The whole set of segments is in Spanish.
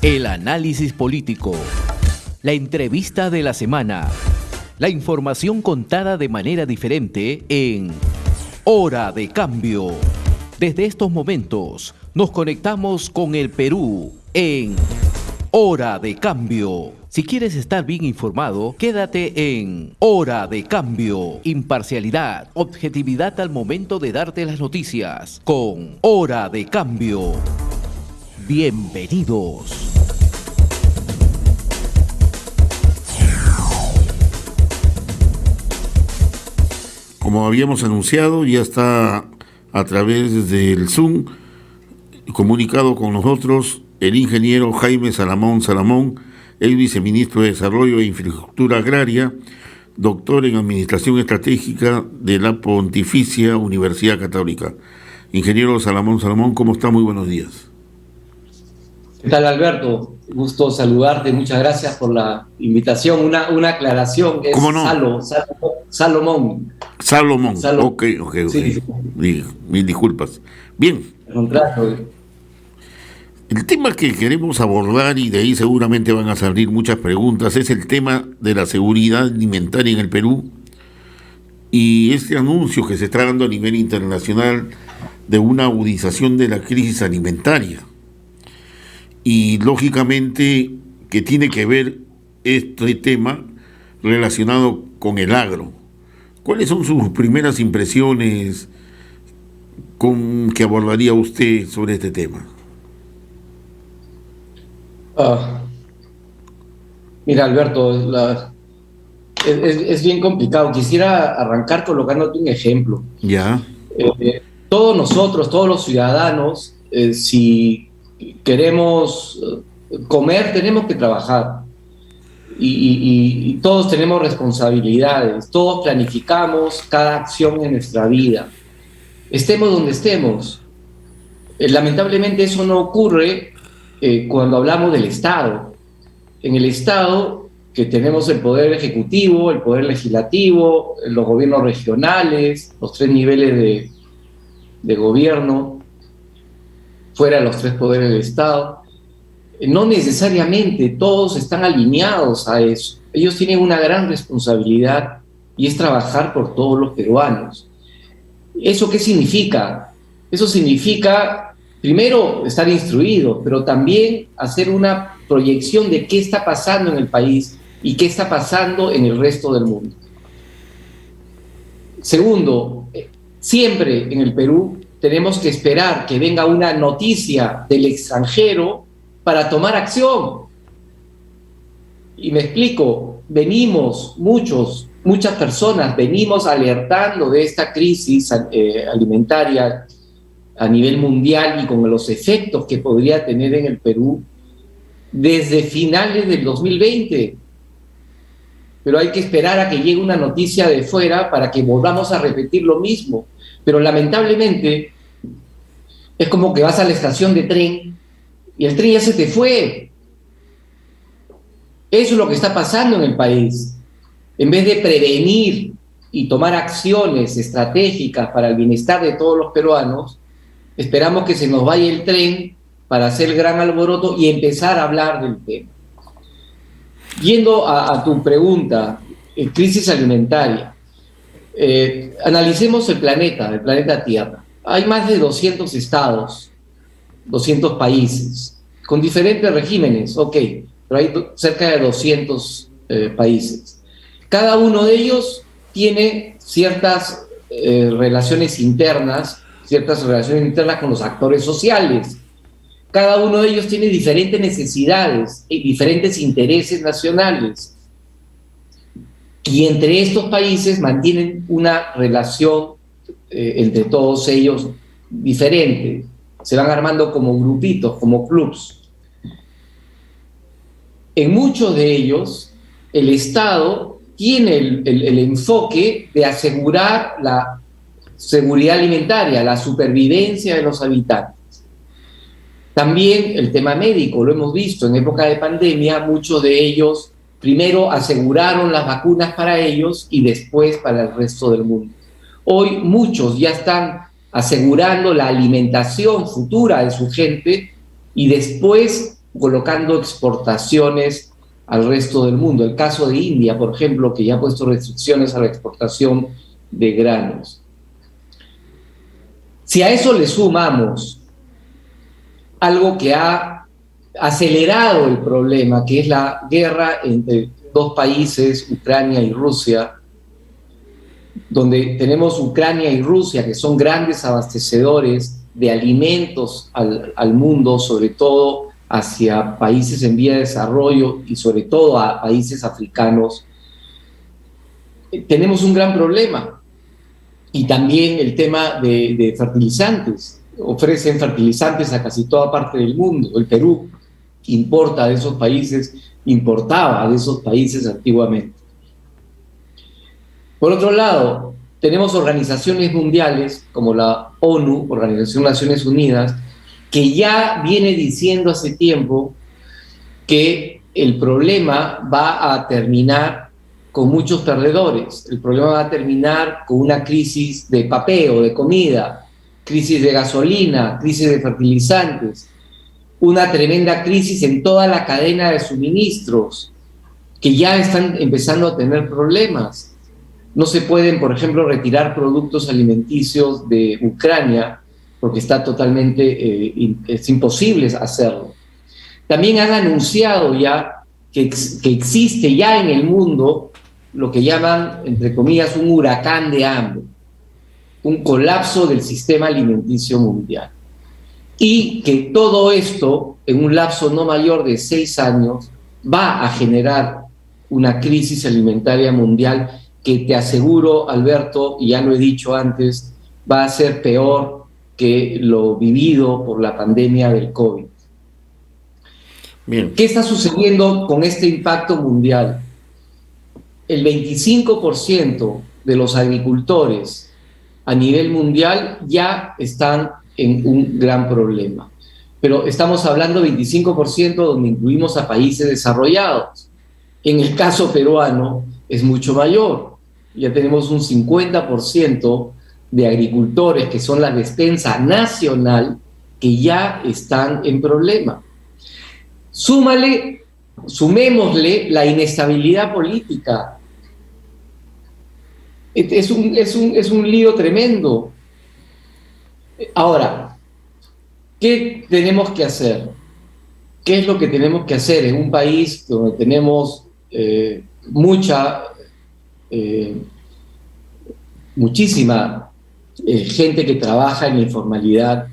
El análisis político, la entrevista de la semana, la información contada de manera diferente en Hora de Cambio. Desde estos momentos nos conectamos con el Perú en Hora de Cambio. Si quieres estar bien informado, quédate en Hora de Cambio. Imparcialidad, objetividad al momento de darte las noticias con Hora de Cambio. Bienvenidos. Como habíamos anunciado, ya está a través del Zoom comunicado con nosotros el ingeniero Jaime Salamón, el viceministro de Desarrollo e Infraestructura Agraria, doctor en Administración Estratégica de la Pontificia Universidad Católica. Ingeniero Salamón, ¿cómo está? Muy buenos días. ¿Qué tal, Alberto? Gusto saludarte, muchas gracias por la invitación. Una aclaración, es ¿Cómo no? Salomón. Ok. Sí. Mil disculpas. Bien. El tema que queremos abordar, y de ahí seguramente van a salir muchas preguntas, es el tema de la seguridad alimentaria en el Perú y este anuncio que se está dando a nivel internacional de una agudización de la crisis alimentaria. Y lógicamente que tiene que ver este tema relacionado con el agro. ¿Cuáles son sus primeras impresiones que abordaría usted sobre este tema? Mira, Alberto, es bien complicado. Quisiera arrancar colocándote un ejemplo. Ya. Todos nosotros, todos los ciudadanos, si queremos comer, tenemos que trabajar. Y todos tenemos responsabilidades, todos planificamos cada acción en nuestra vida. Estemos donde estemos. Lamentablemente eso no ocurre cuando hablamos del Estado. En el Estado, que tenemos el poder ejecutivo, el poder legislativo, los gobiernos regionales, los 3 niveles de gobierno, fuera de los 3 poderes del Estado, no necesariamente todos están alineados a eso. Ellos tienen una gran responsabilidad y es trabajar por todos los peruanos. ¿Eso qué significa? Eso significa, primero, estar instruido, pero también hacer una proyección de qué está pasando en el país y qué está pasando en el resto del mundo. Segundo, siempre en el Perú tenemos que esperar que venga una noticia del extranjero para tomar acción. Y me explico, muchas personas venimos alertando de esta crisis alimentaria a nivel mundial y con los efectos que podría tener en el Perú desde finales del 2020. Pero hay que esperar a que llegue una noticia de fuera para que volvamos a repetir lo mismo. Pero lamentablemente es como que vas a la estación de tren y el tren ya se te fue. Eso es lo que está pasando en el país. En vez de prevenir y tomar acciones estratégicas para el bienestar de todos los peruanos, esperamos que se nos vaya el tren para hacer gran alboroto y empezar a hablar del tema. Yendo a tu pregunta, crisis alimentaria. Analicemos el planeta Tierra. Hay más de 200 estados, 200 países, con diferentes regímenes, pero hay cerca de 200 países. Cada uno de ellos tiene ciertas relaciones internas con los actores sociales. Cada uno de ellos tiene diferentes necesidades y diferentes intereses nacionales. Y entre estos países mantienen una relación entre todos ellos diferente. Se van armando como grupitos, como clubs. En muchos de ellos, el Estado tiene el enfoque de asegurar la seguridad alimentaria, la supervivencia de los habitantes. También el tema médico, lo hemos visto en época de pandemia, muchos de ellos primero aseguraron las vacunas para ellos y después para el resto del mundo. Hoy muchos ya están asegurando la alimentación futura de su gente y después colocando exportaciones al resto del mundo. El caso de India, por ejemplo, que ya ha puesto restricciones a la exportación de granos. Si a eso le sumamos algo que ha acelerado el problema, que es la guerra entre dos países, Ucrania y Rusia, donde tenemos Ucrania y Rusia, que son grandes abastecedores de alimentos al mundo, sobre todo hacia países en vía de desarrollo y sobre todo a países africanos, tenemos un gran problema. Y también el tema de fertilizantes. Ofrecen fertilizantes a casi toda parte del mundo. El Perú importaba de esos países antiguamente. Por otro lado, tenemos organizaciones mundiales como la ONU, Organización de Naciones Unidas, que ya viene diciendo hace tiempo que el problema va a terminar con muchos perdedores. El problema va a terminar con una crisis de papeo, de comida, crisis de gasolina, crisis de fertilizantes, una tremenda crisis en toda la cadena de suministros, que ya están empezando a tener problemas. No se pueden, por ejemplo, retirar productos alimenticios de Ucrania porque está totalmente, es imposible hacerlo. También han anunciado ya que existe ya en el mundo lo que llaman, entre comillas, un huracán de hambre, un colapso del sistema alimenticio mundial. Y que todo esto, en un lapso no mayor de 6 años, va a generar una crisis alimentaria mundial que, te aseguro, Alberto, y ya lo he dicho antes, va a ser peor que lo vivido por la pandemia del COVID. Bien. ¿Qué está sucediendo con este impacto mundial? El 25% de los agricultores a nivel mundial ya están en un gran problema. Pero estamos hablando de 25% donde incluimos a países desarrollados. En el caso peruano es mucho mayor. Ya tenemos un 50% de agricultores, que son la despensa nacional, que ya están en problema. Sumémosle la inestabilidad política. Es un lío tremendo. Ahora, ¿qué tenemos que hacer? ¿Qué es lo que tenemos que hacer en un país donde tenemos muchísima gente que trabaja en la informalidad,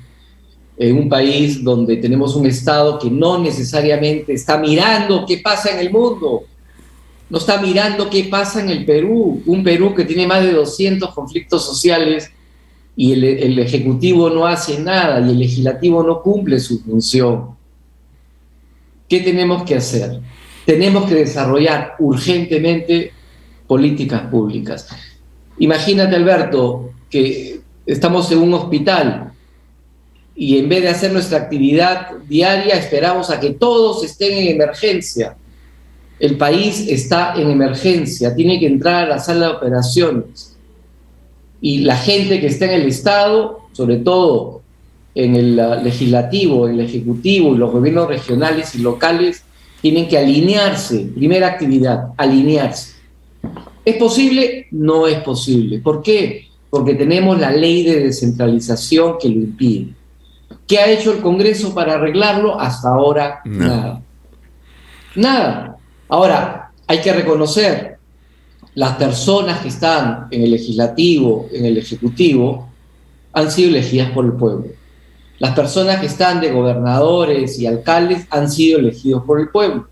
en un país donde tenemos un Estado que no necesariamente está mirando qué pasa en el mundo, no está mirando qué pasa en el Perú, un Perú que tiene más de 200 conflictos sociales y el Ejecutivo no hace nada y el Legislativo no cumple su función? ¿Qué tenemos que hacer? Tenemos que desarrollar urgentemente políticas públicas. Imagínate, Alberto, que estamos en un hospital y en vez de hacer nuestra actividad diaria esperamos a que todos estén en emergencia. El país está en emergencia, tiene que entrar a la sala de operaciones. Y la gente que está en el Estado, sobre todo en el legislativo, en el ejecutivo y los gobiernos regionales y locales, tienen que alinearse. Primera actividad, alinearse. ¿Es posible? No es posible. ¿Por qué? Porque tenemos la ley de descentralización que lo impide. ¿Qué ha hecho el Congreso para arreglarlo? Hasta ahora, nada. Nada. Ahora, hay que reconocer, las personas que están en el legislativo, en el ejecutivo, han sido elegidas por el pueblo. Las personas que están de gobernadores y alcaldes han sido elegidos por el pueblo.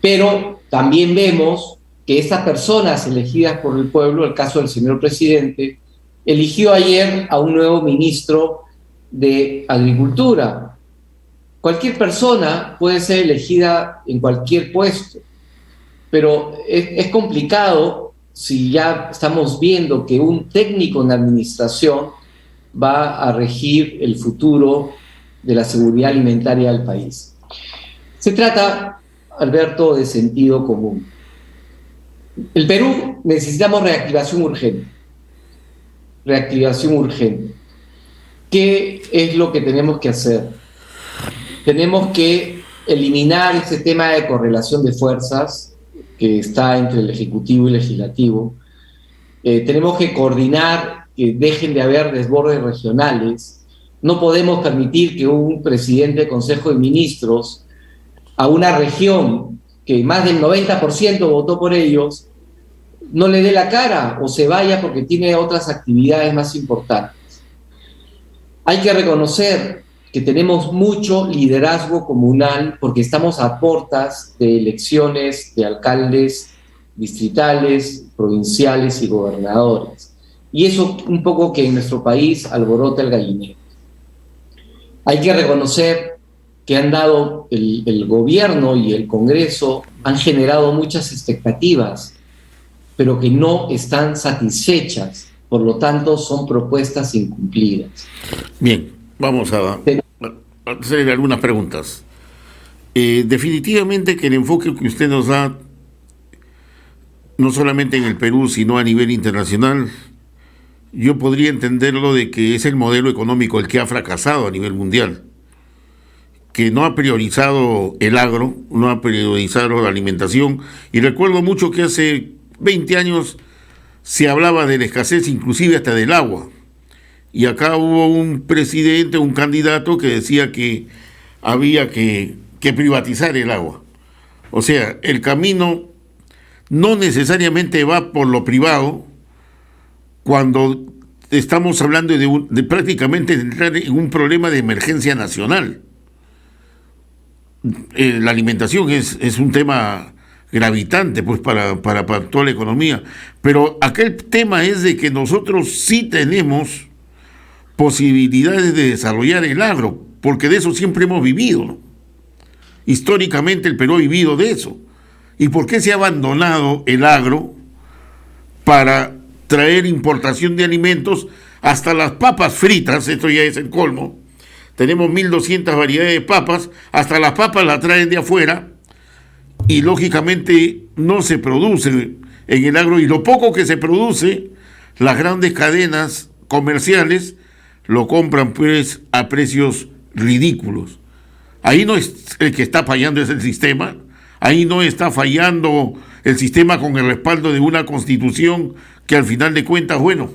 Pero también vemos que estas personas elegidas por el pueblo, el caso del señor presidente, eligió ayer a un nuevo ministro de Agricultura. Cualquier persona puede ser elegida en cualquier puesto, pero es complicado si ya estamos viendo que un técnico en administración va a regir el futuro de la seguridad alimentaria del país. Se trata, Alberto, de sentido común. El Perú necesitamos reactivación urgente. Reactivación urgente. ¿Qué es lo que tenemos que hacer? Tenemos que eliminar ese tema de correlación de fuerzas que está entre el Ejecutivo y el Legislativo. Tenemos que coordinar que dejen de haber desbordes regionales. No podemos permitir que un presidente del Consejo de Ministros a una región que más del 90% votó por ellos no le dé la cara o se vaya porque tiene otras actividades más importantes. Hay que reconocer que tenemos mucho liderazgo comunal porque estamos a puertas de elecciones de alcaldes distritales, provinciales y gobernadores. Y eso un poco que en nuestro país alborota el gallinero. Hay que reconocer que han dado el gobierno y el Congreso, han generado muchas expectativas, pero que no están satisfechas. Por lo tanto, son propuestas incumplidas. Bien, vamos a hacer algunas preguntas. Definitivamente que el enfoque que usted nos da, no solamente en el Perú, sino a nivel internacional, yo podría entenderlo de que es el modelo económico el que ha fracasado a nivel mundial, que no ha priorizado el agro, no ha priorizado la alimentación, y recuerdo mucho que hace 20 años se hablaba de la escasez inclusive hasta del agua, y acá hubo un presidente, un candidato que decía que había que privatizar el agua. O sea, el camino no necesariamente va por lo privado cuando estamos hablando de prácticamente de entrar en un problema de emergencia nacional. La alimentación es un tema gravitante pues para toda la economía, pero aquel tema es de que nosotros sí tenemos posibilidades de desarrollar el agro, porque de eso siempre hemos vivido, ¿no? Históricamente el Perú ha vivido de eso. ¿Y por qué se ha abandonado el agro para traer importación de alimentos? Hasta las papas fritas, esto ya es el colmo. Tenemos 1.200 variedades de papas, hasta las papas las traen de afuera y lógicamente no se produce en el agro, y lo poco que se produce, las grandes cadenas comerciales lo compran pues a precios ridículos. Ahí no es el que está fallando, es el sistema. Ahí no está fallando el sistema con el respaldo de una constitución que al final de cuentas, bueno,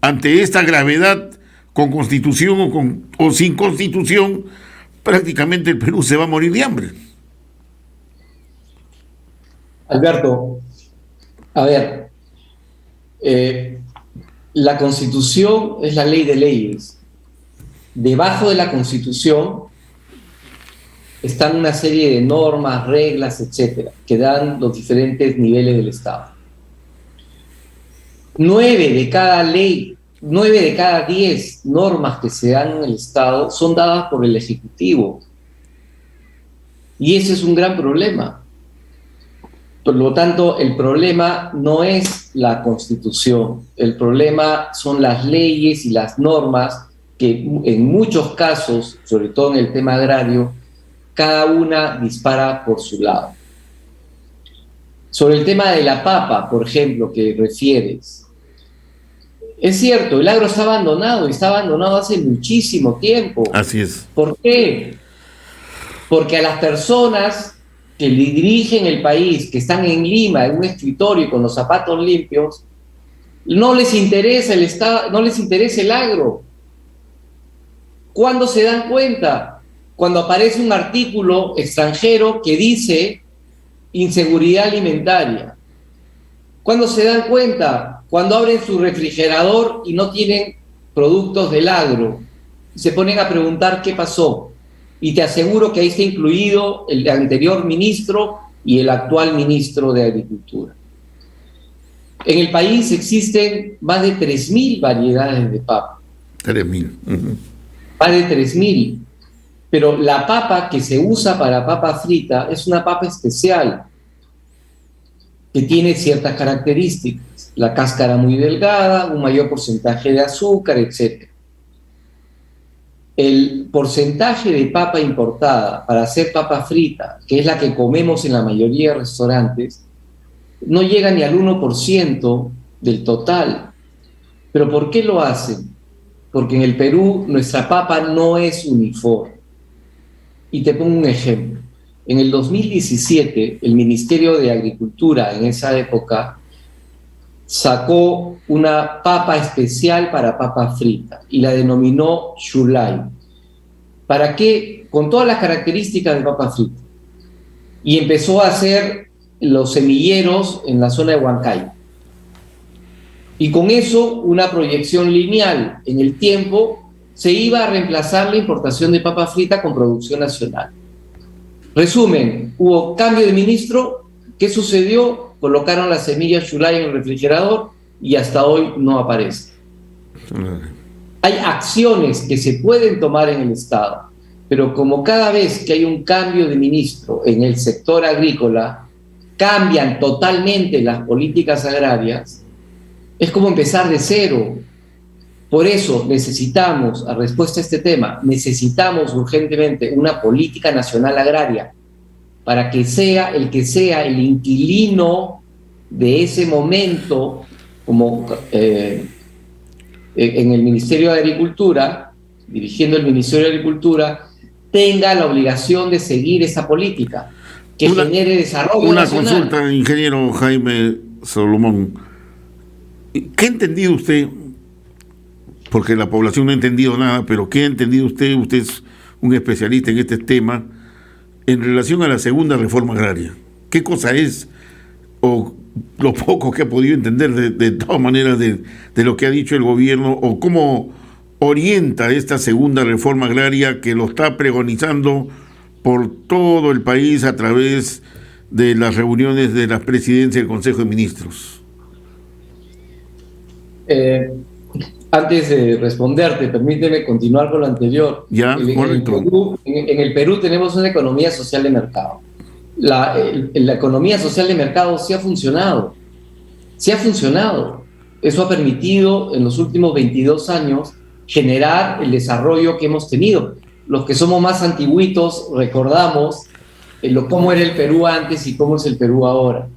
ante esta gravedad, con constitución o sin constitución, prácticamente el Perú se va a morir de hambre. Alberto, a ver, la Constitución es la ley de leyes. Debajo de la Constitución están una serie de normas, reglas, etcétera, que dan los diferentes niveles del Estado. 9 de cada 10 normas que se dan en el Estado son dadas por el Ejecutivo. Y ese es un gran problema. Por lo tanto, el problema no es la Constitución, el problema son las leyes y las normas que en muchos casos, sobre todo en el tema agrario, cada una dispara por su lado. Sobre el tema de la papa, por ejemplo, que refieres, es cierto, el agro está abandonado, y está abandonado hace muchísimo tiempo. Así es. ¿Por qué? Porque a las personas que dirigen el país, que están en Lima, en un escritorio y con los zapatos limpios, no les interesa el Estado, no les interesa el agro. ¿Cuándo se dan cuenta? Cuando aparece un artículo extranjero que dice inseguridad alimentaria. ¿Cuándo se dan cuenta? Cuando abren su refrigerador y no tienen productos del agro. Se ponen a preguntar qué pasó. Y te aseguro que ahí está incluido el anterior ministro y el actual ministro de Agricultura. En el país existen más de 3.000 variedades de papa. 3.000. Más de 3.000. Pero la papa que se usa para papa frita es una papa especial que tiene ciertas características. La cáscara muy delgada, un mayor porcentaje de azúcar, etc. El porcentaje de papa importada para hacer papa frita, que es la que comemos en la mayoría de restaurantes, no llega ni al 1% del total. ¿Pero por qué lo hacen? Porque en el Perú nuestra papa no es uniforme. Y te pongo un ejemplo. En el 2017, el Ministerio de Agricultura en esa época sacó una papa especial para papa frita y la denominó Shulai. ¿Para qué? Con todas las características de papa frita. Y empezó a hacer los semilleros en la zona de Huancay. Y con eso, una proyección lineal en el tiempo, se iba a reemplazar la importación de papa frita con producción nacional. Resumen, hubo cambio de ministro. ¿Qué sucedió? Colocaron la semilla Shulai en el refrigerador y hasta hoy no aparece. Hay acciones que se pueden tomar en el Estado, pero como cada vez que hay un cambio de ministro en el sector agrícola, cambian totalmente las políticas agrarias, es como empezar de cero. Por eso necesitamos, a respuesta a este tema, necesitamos urgentemente una política nacional agraria para que sea el inquilino de ese momento, como en el Ministerio de Agricultura, dirigiendo el Ministerio de Agricultura, tenga la obligación de seguir esa política, que genere desarrollo nacional. Una consulta, ingeniero Jaime Salomón. ¿Qué ha entendido usted? Porque la población no ha entendido nada, pero ¿qué ha entendido usted? Usted es un especialista en este tema, en relación a la segunda reforma agraria. ¿Qué cosa es, o lo poco que ha podido entender de todas maneras de lo que ha dicho el gobierno, o cómo orienta esta segunda reforma agraria que lo está pregonizando por todo el país a través de las reuniones de las presidencias del Consejo de Ministros? Antes de responderte, permíteme continuar con lo anterior. Ya, correcto. En el Perú tenemos una economía social de mercado. La economía social de mercado sí ha funcionado. Sí ha funcionado. Eso ha permitido en los últimos 22 años generar el desarrollo que hemos tenido. Los que somos más antiguitos recordamos cómo era el Perú antes y cómo es el Perú ahora.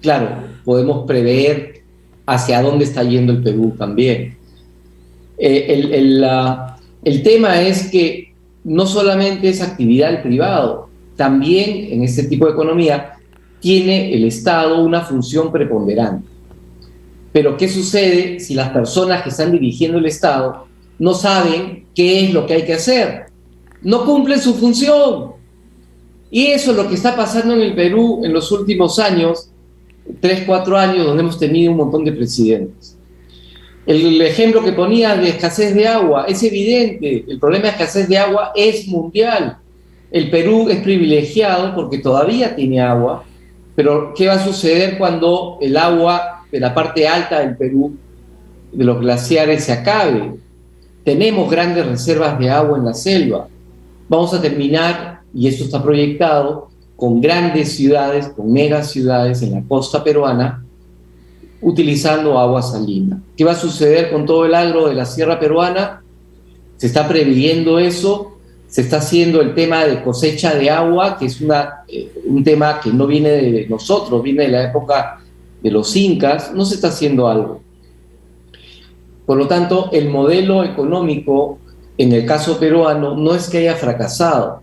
Claro, podemos prever hacia dónde está yendo el Perú también. El tema es que no solamente es actividad del privado, también en este tipo de economía tiene el Estado una función preponderante. Pero ¿qué sucede si las personas que están dirigiendo el Estado no saben qué es lo que hay que hacer? No cumplen su función. Y eso es lo que está pasando en el Perú en los últimos años, 3, 4 años, donde hemos tenido un montón de presidentes. El ejemplo que ponía de escasez de agua, es evidente, el problema de escasez de agua es mundial. El Perú es privilegiado porque todavía tiene agua, pero ¿qué va a suceder cuando el agua de la parte alta del Perú, de los glaciares, se acabe? Tenemos grandes reservas de agua en la selva. Vamos a terminar, y esto está proyectado, con grandes ciudades, con megaciudades en la costa peruana, utilizando agua salina. ¿Qué va a suceder con todo el agro de la sierra peruana? Se está previendo eso, se está haciendo el tema de cosecha de agua, que es un tema que no viene de nosotros, viene de la época de los incas, no se está haciendo algo. Por lo tanto, el modelo económico, en el caso peruano, no es que haya fracasado.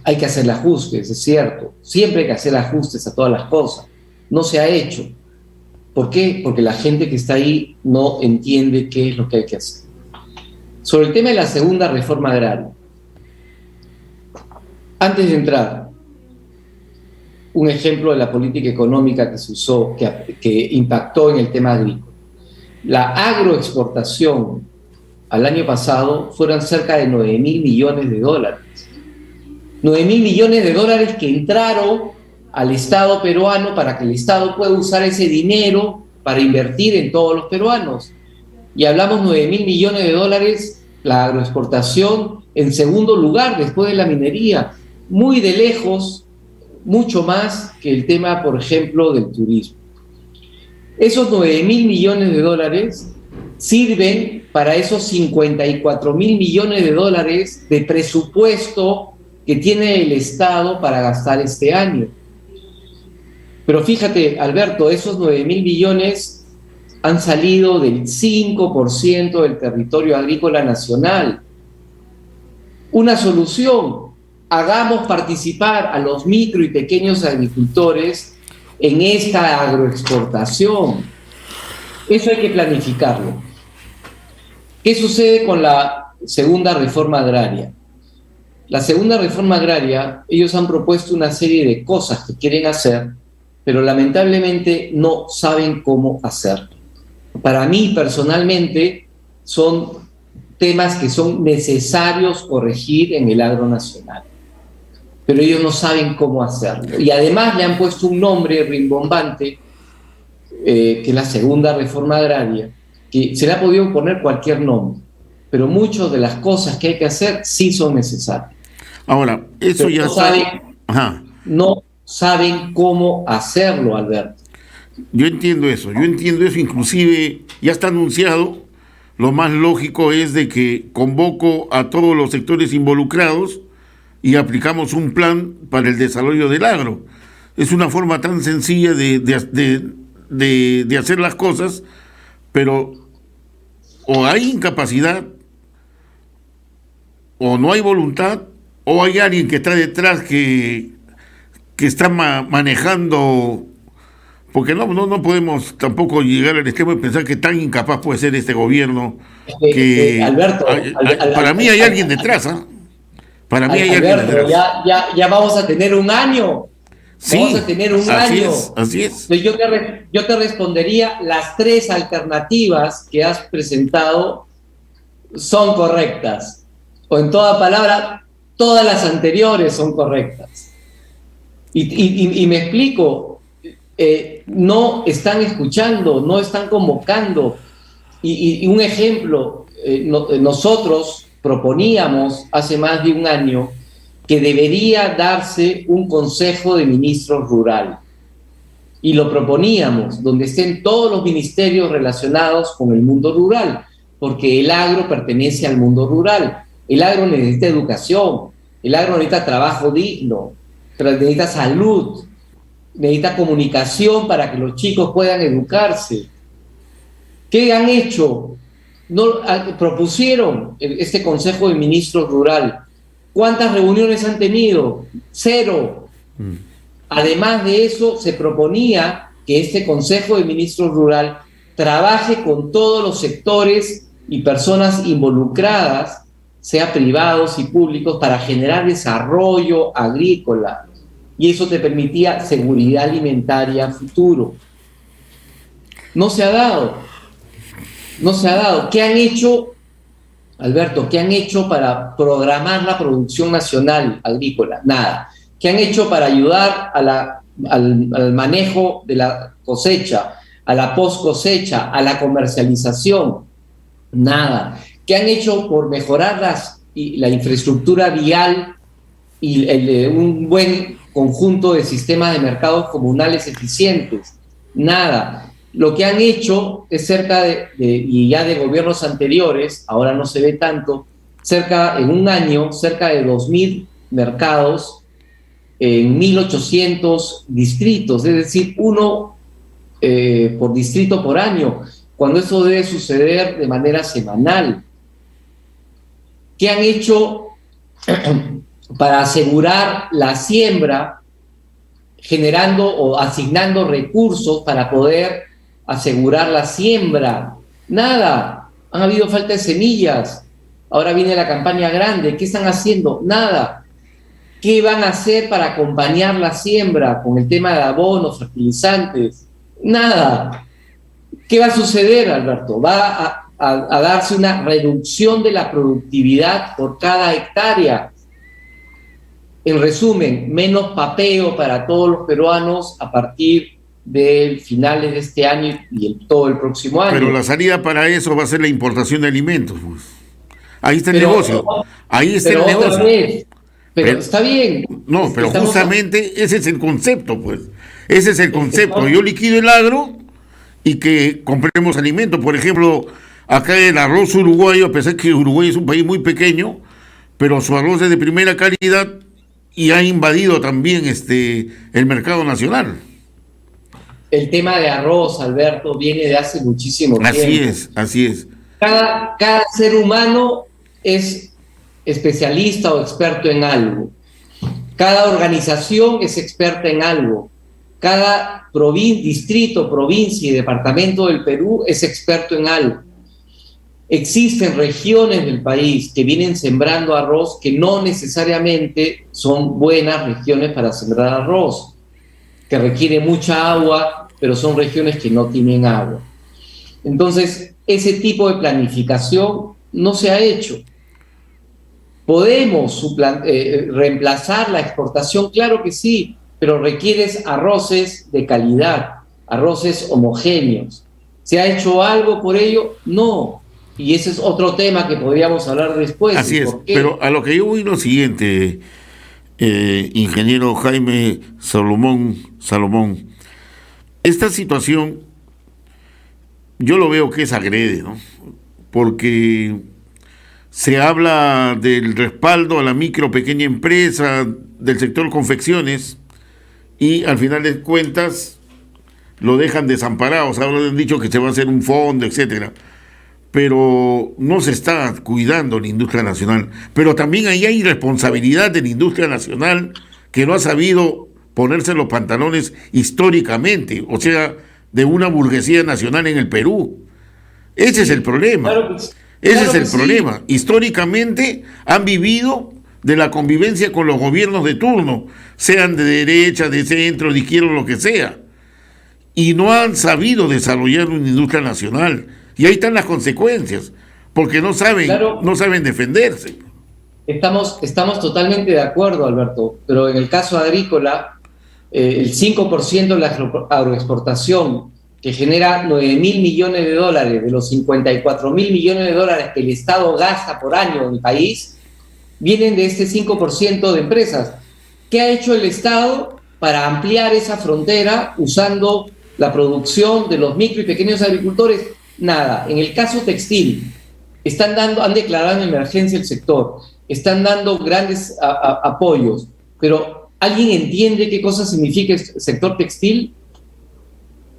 Hay que hacer ajustes, es cierto. Siempre hay que hacer ajustes a todas las cosas. No se ha hecho. ¿Por qué? Porque la gente que está ahí no entiende qué es lo que hay que hacer. Sobre el tema de la segunda reforma agraria, antes de entrar, un ejemplo de la política económica que se usó, que impactó en el tema agrícola. La agroexportación al año pasado fueron cerca de 9.000 millones de dólares. 9.000 millones de dólares que entraron al Estado peruano para que el Estado pueda usar ese dinero para invertir en todos los peruanos. Y hablamos 9.000 millones de dólares, la agroexportación en segundo lugar después de la minería, muy de lejos, mucho más que el tema, por ejemplo, del turismo. Esos 9.000 millones de dólares sirven para esos 54.000 millones de dólares de presupuesto que tiene el Estado para gastar este año. Pero fíjate, Alberto, esos 9.000 millones han salido del 5% del territorio agrícola nacional. Una solución, hagamos participar a los micro y pequeños agricultores en esta agroexportación. Eso hay que planificarlo. ¿Qué sucede con la segunda reforma agraria? La segunda reforma agraria, ellos han propuesto una serie de cosas que quieren hacer, pero lamentablemente no saben cómo hacerlo. Para mí, personalmente, son temas que son necesarios corregir en el agro nacional, pero ellos no saben cómo hacerlo. Y además le han puesto un nombre rimbombante, que es la segunda reforma agraria, que se le ha podido poner cualquier nombre, pero muchas de las cosas que hay que hacer sí son necesarias. Ahora, eso Pero ya no saben cómo hacerlo, Alberto. Yo entiendo eso, inclusive ya está anunciado. Lo más lógico es de que convoco a todos los sectores involucrados y aplicamos un plan para el desarrollo del agro. Es una forma tan sencilla de hacer las cosas, pero o hay incapacidad, o no hay voluntad, o hay alguien que está detrás que está manejando, porque no podemos tampoco llegar al extremo de pensar que tan incapaz puede ser este gobierno, que Alberto, para mí hay alguien detrás, ¿eh? Para mí hay Alberto, alguien detrás. ya vamos a tener un año. Sí, vamos a tener un año. Así es. Entonces yo te respondería, las 3 alternativas que has presentado son correctas. O en toda palabra, todas las anteriores son correctas. Y me explico, no están escuchando, no están convocando. Y un ejemplo, nosotros proponíamos hace más de un año que debería darse un consejo de ministros rural. Y lo proponíamos, donde estén todos los ministerios relacionados con el mundo rural, porque el agro pertenece al mundo rural. El agro necesita educación, el agro necesita trabajo digno, necesita salud, necesita comunicación para que los chicos puedan educarse. ¿Qué han hecho? Propusieron este Consejo de Ministros Rural. ¿Cuántas reuniones han tenido? 0. Además de eso, se proponía que este Consejo de Ministros Rural trabaje con todos los sectores y personas involucradas, sea privados y públicos, para generar desarrollo agrícola. Y eso te permitía seguridad alimentaria a futuro. No se ha dado. ¿Qué han hecho, Alberto? ¿Qué han hecho para programar la producción nacional agrícola? Nada. ¿Qué han hecho para ayudar al manejo de la cosecha, a la post cosecha, a la comercialización? Nada. ¿Qué han hecho por mejorar la infraestructura vial y un buen conjunto de sistemas de mercados comunales eficientes? Nada. Lo que han hecho es y ya de gobiernos anteriores, ahora no se ve tanto, en un año, cerca de 2.000 mercados en 1.800 distritos, es decir, uno por distrito por año, cuando eso debe suceder de manera semanal. ¿Qué han hecho para asegurar la siembra, generando o asignando recursos para poder asegurar la siembra? Nada. Han habido falta de semillas. Ahora viene la campaña grande. ¿Qué están haciendo? Nada. ¿Qué van a hacer para acompañar la siembra con el tema de abonos, fertilizantes? Nada. ¿Qué va a suceder, Alberto? Va a darse una reducción de la productividad por cada hectárea. En resumen, menos papeo para todos los peruanos a partir de finales de este año y todo el próximo año. Pero la salida para eso va a ser la importación de alimentos, pues. Ahí está el negocio. Ahí está el negocio. Pero está bien. No, pero justamente ese es el concepto, pues. Ese es el concepto. Yo liquido el agro y que compremos alimentos. Por ejemplo, acá el arroz uruguayo, a pesar que Uruguay es un país muy pequeño, pero su arroz es de primera calidad y ha invadido también el mercado nacional. El tema de arroz, Alberto, viene de hace muchísimo tiempo. Así es. Cada ser humano es especialista o experto en algo. Cada organización es experta en algo. Cada distrito, provincia y departamento del Perú es experto en algo. Existen regiones del país que vienen sembrando arroz que no necesariamente son buenas regiones para sembrar arroz, que requiere mucha agua, pero son regiones que no tienen agua. Entonces, ese tipo de planificación no se ha hecho. ¿Podemos reemplazar la exportación? Claro que sí, pero requieres arroces de calidad, arroces homogéneos. ¿Se ha hecho algo por ello? No. Y ese es otro tema que podríamos hablar después. Así es, pero a lo que yo voy lo siguiente, ingeniero Jaime Salomón, esta situación yo lo veo que es agrede, ¿no? Porque se habla del respaldo a la micro, pequeña empresa, del sector confecciones, y al final de cuentas lo dejan desamparados. Ahora han dicho que se va a hacer un fondo, etcétera, pero no se está cuidando la industria nacional. Pero también ahí hay responsabilidad de la industria nacional, que no ha sabido ponerse los pantalones históricamente, o sea, de una burguesía nacional en el Perú. Ese es el problema. Ese es el problema. Históricamente han vivido de la convivencia con los gobiernos de turno, sean de derecha, de centro, de izquierda, lo que sea, y no han sabido desarrollar una industria nacional. Y ahí están las consecuencias, porque no saben defenderse. Estamos totalmente de acuerdo, Alberto, pero en el caso agrícola, el 5% de la agroexportación, que genera 9.000 millones de dólares, de los 54.000 millones de dólares que el Estado gasta por año en el país, vienen de este 5% de empresas. ¿Qué ha hecho el Estado para ampliar esa frontera usando la producción de los micro y pequeños agricultores? Nada. En el caso textil, han declarado en emergencia el sector, están dando grandes apoyos, pero ¿alguien entiende qué cosa significa el sector textil?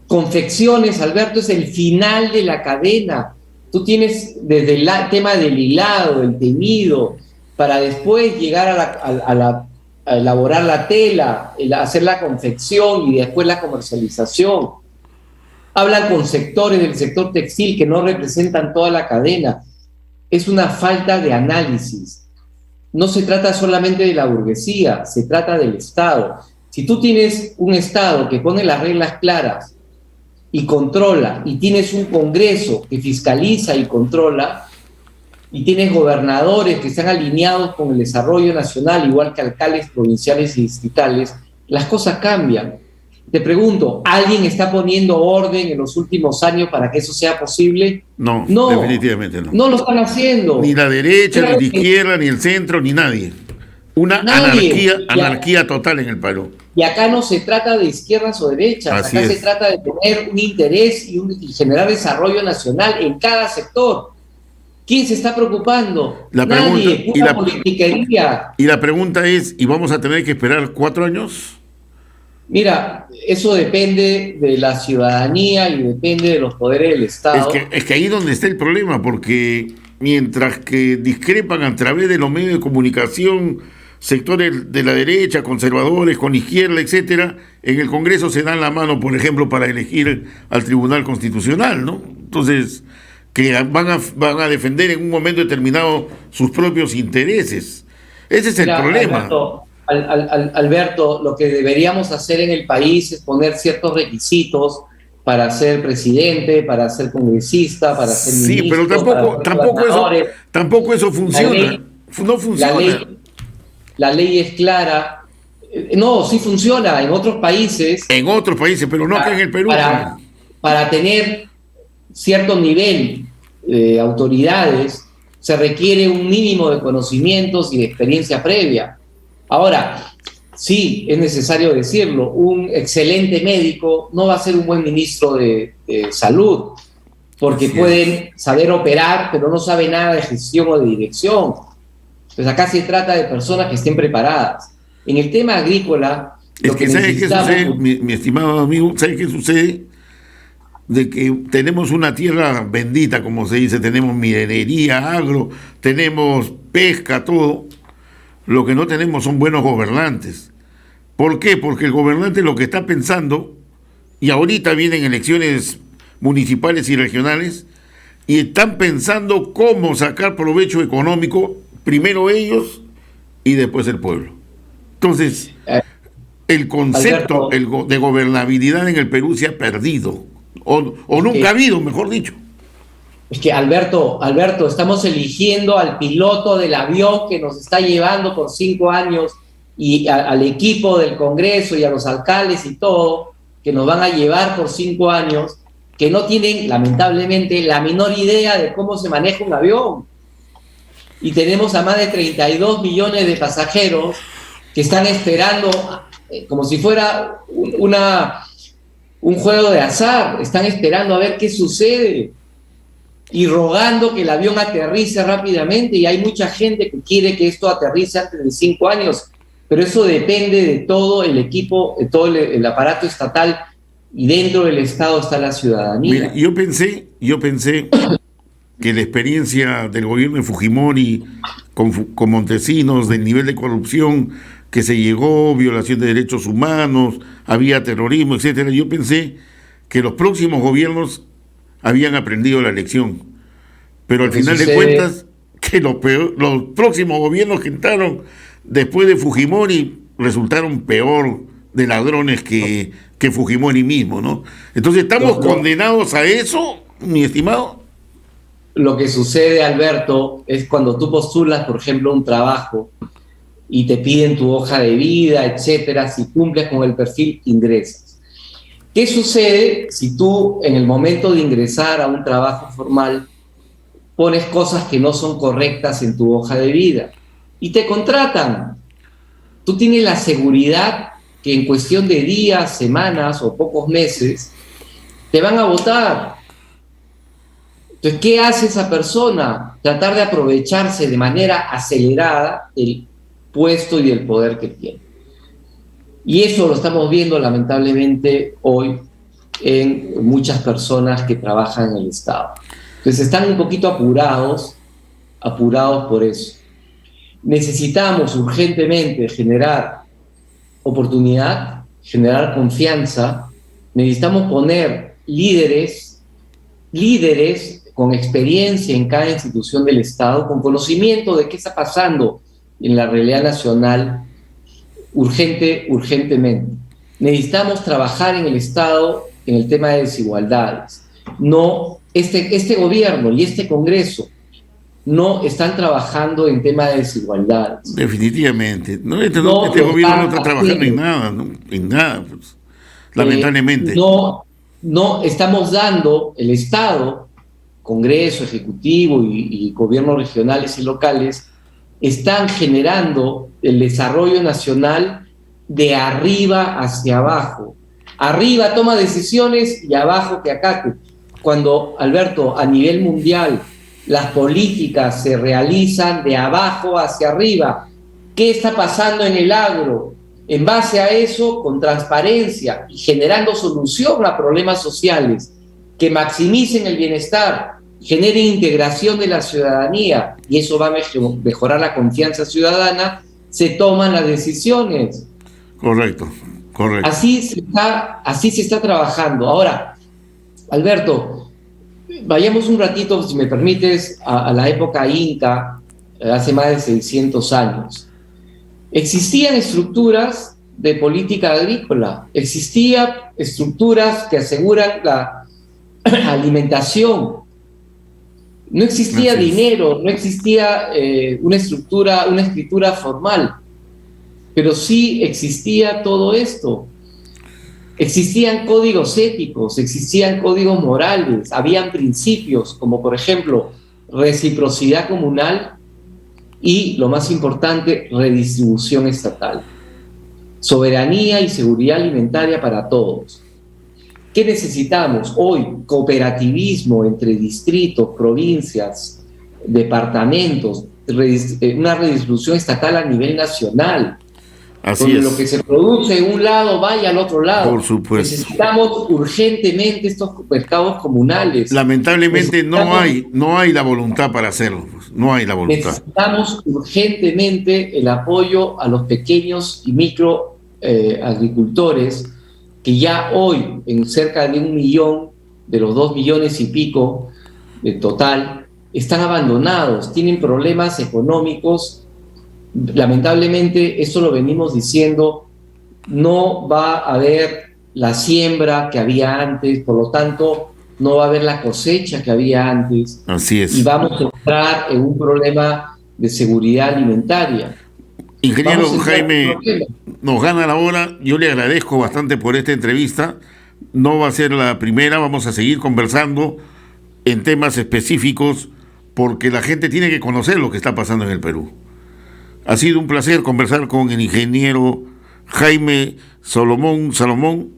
Confecciones, Alberto, es el final de la cadena. Tú tienes desde el tema del hilado, el teñido, para después llegar a elaborar la tela, hacer la confección y después la comercialización. Hablan con sectores del sector textil que no representan toda la cadena. Es una falta de análisis. No se trata solamente de la burguesía, se trata del Estado. Si tú tienes un Estado que pone las reglas claras y controla, y tienes un Congreso que fiscaliza y controla, y tienes gobernadores que están alineados con el desarrollo nacional, igual que alcaldes provinciales y distritales, las cosas cambian. Te pregunto, ¿alguien está poniendo orden en los últimos años para que eso sea posible? No, definitivamente no. No lo están haciendo. Ni la derecha, ni la izquierda, ni el centro, ni nadie. Una anarquía total en el Perú. Y acá no se trata de izquierdas o derechas, acá se trata de tener un interés y generar desarrollo nacional en cada sector. ¿Quién se está preocupando? Nadie, pura politiquería. Y la pregunta es, ¿y vamos a tener que esperar 4 años? Mira, eso depende de la ciudadanía y depende de los poderes del Estado. Es que ahí es donde está el problema, porque mientras que discrepan a través de los medios de comunicación sectores de la derecha, conservadores, con izquierda, etcétera, en el Congreso se dan la mano, por ejemplo, para elegir al Tribunal Constitucional, ¿no? Entonces, que van a defender en un momento determinado sus propios intereses. Ese es el problema. Alberto, lo que deberíamos hacer en el país es poner ciertos requisitos para ser presidente, para ser congresista, para ser ministro. Sí, pero tampoco eso funciona. No funciona. La ley es clara. No, sí funciona en otros países. En otros países, pero no acá en el Perú. Para tener cierto nivel de autoridades se requiere un mínimo de conocimientos y de experiencia previa. Ahora, sí, es necesario decirlo, un excelente médico no va a ser un buen ministro de salud, porque pueden saber operar, pero no sabe nada de gestión o de dirección. Pues acá se trata de personas que estén preparadas. En el tema agrícola... Es que ¿sabes qué sucede, mi estimado amigo? ¿Sabes qué sucede? De que tenemos una tierra bendita, como se dice, tenemos minería, agro, tenemos pesca, todo, Lo que no tenemos son buenos gobernantes. ¿Por qué? Porque el gobernante lo que está pensando, y ahorita vienen elecciones municipales y regionales, y están pensando cómo sacar provecho económico, primero ellos y después el pueblo. Entonces, el concepto de gobernabilidad en el Perú se ha perdido, o nunca ha habido, mejor dicho. Es que Alberto, estamos eligiendo al piloto del avión que nos está llevando por 5 años y al equipo del Congreso y a los alcaldes y todo, que nos van a llevar por 5 años, que no tienen, lamentablemente, la menor idea de cómo se maneja un avión. Y tenemos a más de 32 millones de pasajeros que están esperando, como si fuera un juego de azar, están esperando a ver qué sucede y rogando que el avión aterrice rápidamente, y hay mucha gente que quiere que esto aterrice antes de 5 años, pero eso depende de todo el equipo, de todo el aparato estatal, y dentro del Estado está la ciudadanía. Mira, yo pensé que la experiencia del gobierno de Fujimori con Montesinos, del nivel de corrupción que se llegó, violación de derechos humanos, había terrorismo, etcétera, yo pensé que los próximos gobiernos habían aprendido la lección, pero al final de cuentas que los próximos gobiernos que entraron después de Fujimori resultaron peor de ladrones que Fujimori mismo, ¿no? Entonces, ¿estamos condenados a eso, mi estimado? Lo que sucede, Alberto, es cuando tú postulas, por ejemplo, un trabajo y te piden tu hoja de vida, etcétera, si cumples con el perfil, ingresas. ¿Qué sucede si tú, en el momento de ingresar a un trabajo formal, pones cosas que no son correctas en tu hoja de vida y te contratan? Tú tienes la seguridad que en cuestión de días, semanas o pocos meses te van a votar. Entonces, ¿qué hace esa persona? Tratar de aprovecharse de manera acelerada del puesto y del poder que tiene. Y eso lo estamos viendo lamentablemente hoy en muchas personas que trabajan en el Estado. Entonces están un poquito apurados por eso. Necesitamos urgentemente generar oportunidad, generar confianza. Necesitamos poner líderes con experiencia en cada institución del Estado, con conocimiento de qué está pasando en la realidad nacional, urgentemente. Necesitamos trabajar en el Estado en el tema de desigualdades. No, este gobierno y este Congreso no están trabajando en tema de desigualdades. Definitivamente. Este gobierno no está trabajando en nada, ¿no? En nada, pues, lamentablemente. No estamos dando, el Estado, Congreso, Ejecutivo y gobiernos regionales y locales, están generando el desarrollo nacional de arriba hacia abajo. Arriba toma decisiones y abajo que acate. Cuando, Alberto, a nivel mundial las políticas se realizan de abajo hacia arriba, ¿qué está pasando en el agro? En base a eso, con transparencia y generando solución a problemas sociales que maximicen el bienestar, generen integración de la ciudadanía, y eso va a mejorar la confianza ciudadana, se toman las decisiones. Correcto. Así se está trabajando. Ahora, Alberto, vayamos un ratito, si me permites, a la época inca, hace más de 600 años. Existían estructuras de política agrícola, existían estructuras que aseguran la alimentación. No existía dinero, no existía una escritura formal, pero sí existía todo esto. Existían códigos éticos, existían códigos morales, habían principios como, por ejemplo, reciprocidad comunal y, lo más importante, redistribución estatal. Soberanía y seguridad alimentaria para todos. ¿Qué necesitamos hoy? Cooperativismo entre distritos, provincias, departamentos, una redistribución estatal a nivel nacional. Así donde es. lo que se produce en un lado vaya al otro lado. Por supuesto. Necesitamos urgentemente estos mercados comunales. Lamentablemente no hay la voluntad para hacerlo. No hay la voluntad. Necesitamos urgentemente el apoyo a los pequeños y micro agricultores, que ya hoy, en cerca de 1 millón, de los 2 millones y pico de total, están abandonados, tienen problemas económicos. Lamentablemente, eso lo venimos diciendo, no va a haber la siembra que había antes, por lo tanto, no va a haber la cosecha que había antes. Así es. Y vamos a entrar en un problema de seguridad alimentaria. Ingeniero Jaime, nos gana la hora. Yo le agradezco bastante por esta entrevista. No va a ser la primera, vamos a seguir conversando en temas específicos porque la gente tiene que conocer lo que está pasando en el Perú. Ha sido un placer conversar con el ingeniero Jaime Salomón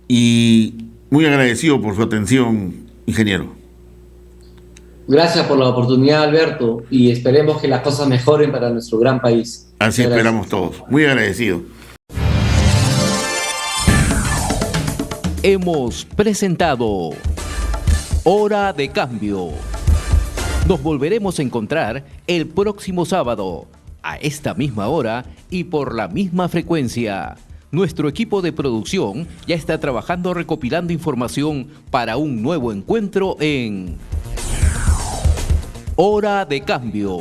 y muy agradecido por su atención, ingeniero. Gracias por la oportunidad, Alberto, y esperemos que las cosas mejoren para nuestro gran país. Así esperamos todos. Muy agradecido. Hemos presentado Hora de Cambio. Nos volveremos a encontrar el próximo sábado, a esta misma hora y por la misma frecuencia. Nuestro equipo de producción ya está trabajando recopilando información para un nuevo encuentro en Hora de Cambio.